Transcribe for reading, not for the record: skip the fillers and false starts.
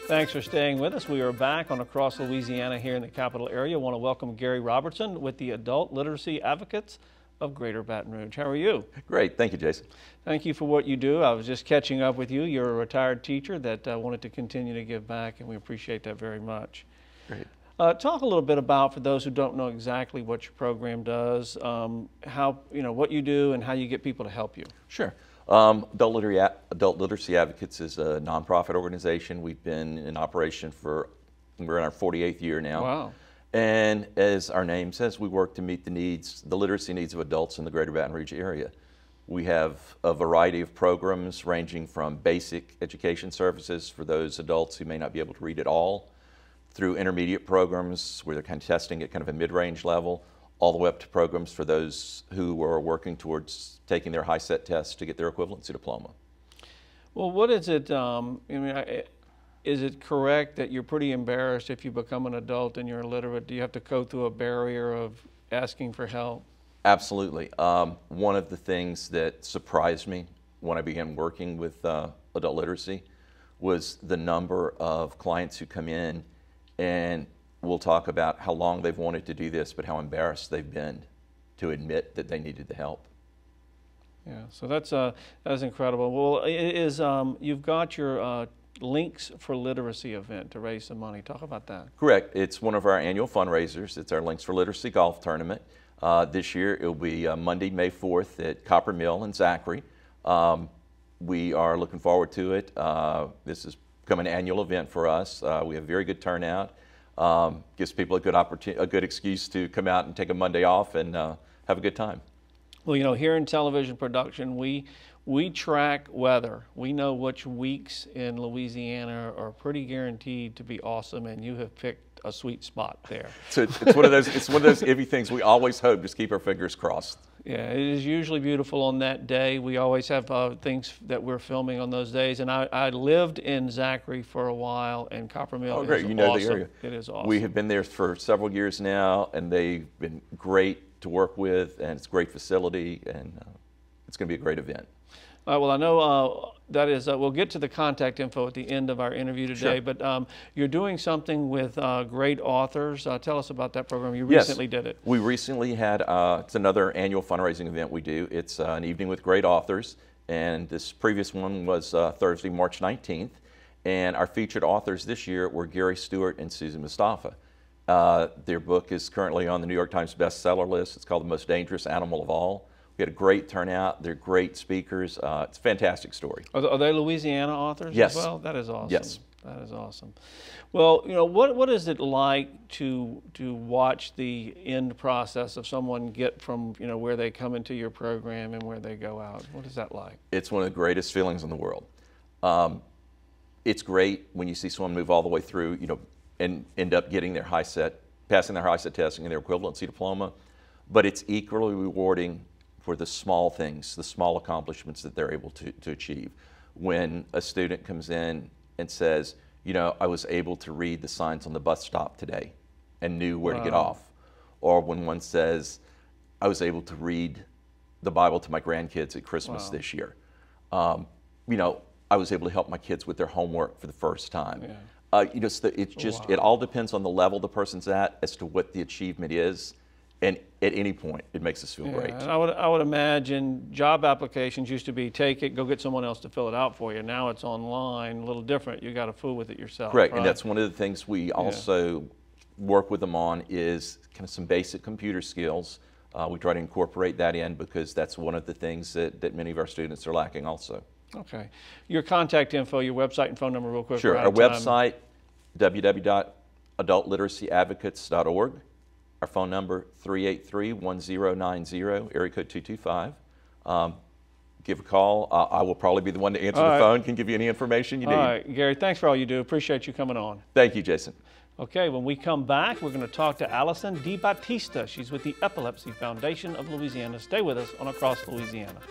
Thanks for staying with us. We are back on Across Louisiana here in the capital area. I want to welcome Gary Robertson with the Adult Literacy Advocates of Greater Baton Rouge. How are you? Great. Thank you, Jason. Thank you for what you do. I was just catching up with you. You're a retired teacher that wanted to continue to give back, and we appreciate that very much. Great. Talk a little bit about, for those who don't know exactly what your program does, how, what you do and how you get people to help you. Sure. Adult Literacy Advocates is a nonprofit organization. We've been in operation we're in our 48th year now. Wow. And as our name says, we work to meet the literacy needs of adults in the Greater Baton Rouge area. We have a variety of programs ranging from basic education services for those adults who may not be able to read at all, through intermediate programs where they're kind of testing at kind of a mid-range level, all the way up to programs for those who are working towards taking their high-set tests to get their equivalency diploma. Well, what is it, is it correct that you're pretty embarrassed if you become an adult and you're illiterate? Do you have to go through a barrier of asking for help? Absolutely. One of the things that surprised me when I began working with adult literacy was the number of clients who come in and we'll talk about how long they've wanted to do this, but how embarrassed they've been to admit that they needed the help. Yeah, so that's incredible. Well, you've got your Links for Literacy event to raise some money. Talk about that. Correct. It's one of our annual fundraisers. It's our Links for Literacy golf tournament. This year it will be Monday, May 4th at Copper Mill in Zachary. We are looking forward to it. This has become an annual event for us. We have very good turnout. Gives people a good excuse to come out and take a Monday off and have a good time. Well, here in television production, we track weather. We know which weeks in Louisiana are pretty guaranteed to be awesome, and you have picked a sweet spot there. So it's one of those iffy things we always hope. Just keep our fingers crossed. Yeah, it is usually beautiful on that day. We always have things that we're filming on those days. And I lived in Zachary for a while, and Copper Mill is awesome. You know the area. It is awesome. We have been there for several years now, and they've been great to work with, and it's a great facility, and it's going to be a great event. Well, I know that is, we'll get to the contact info at the end of our interview today, sure. But you're doing something with great authors. Tell us about that program. You recently did it. We recently had, it's another annual fundraising event we do. It's an evening with great authors, and this previous one was Thursday, March 19th, and our featured authors this year were Gary Stewart and Susan Mustafa. Their book is currently on the New York Times bestseller list. It's called The Most Dangerous Animal of All. We had a great turnout. They're great speakers. It's a fantastic story. Are they Louisiana authors yes. as well? That is awesome. Yes. That is awesome. Well, what is it like to watch the end process of someone get from, where they come into your program and where they go out? What is that like? It's one of the greatest feelings in the world. It's great when you see someone move all the way through, and end up getting their passing their high set testing and their equivalency diploma. But it's equally rewarding for the small things, the small accomplishments that they're able to achieve. When a student comes in and says, I was able to read the signs on the bus stop today and knew where to get off. Or when one says, I was able to read the Bible to my grandkids at Christmas this year. I was able to help my kids with their homework for the first time. Yeah. It all depends on the level the person's at as to what the achievement is. And at any point, it makes us feel great. And I would imagine job applications used to be take it, go get someone else to fill it out for you. Now it's online, a little different. You got to fool with it yourself. Correct, right? And that's one of the things we also work with them on is kind of some basic computer skills. We try to incorporate that in because that's one of the things that many of our students are lacking also. Okay. Your contact info, your website and phone number real quick. Sure, our website, www.adultliteracyadvocates.org. Our phone number, 383-1090, area code 225. Give a call. I will probably be the one to answer the phone, can give you any information you need. All right, Gary, thanks for all you do. Appreciate you coming on. Thank you, Jason. Okay, when we come back, we're going to talk to Allison DiBattista. She's with the Epilepsy Foundation of Louisiana. Stay with us on Across Louisiana.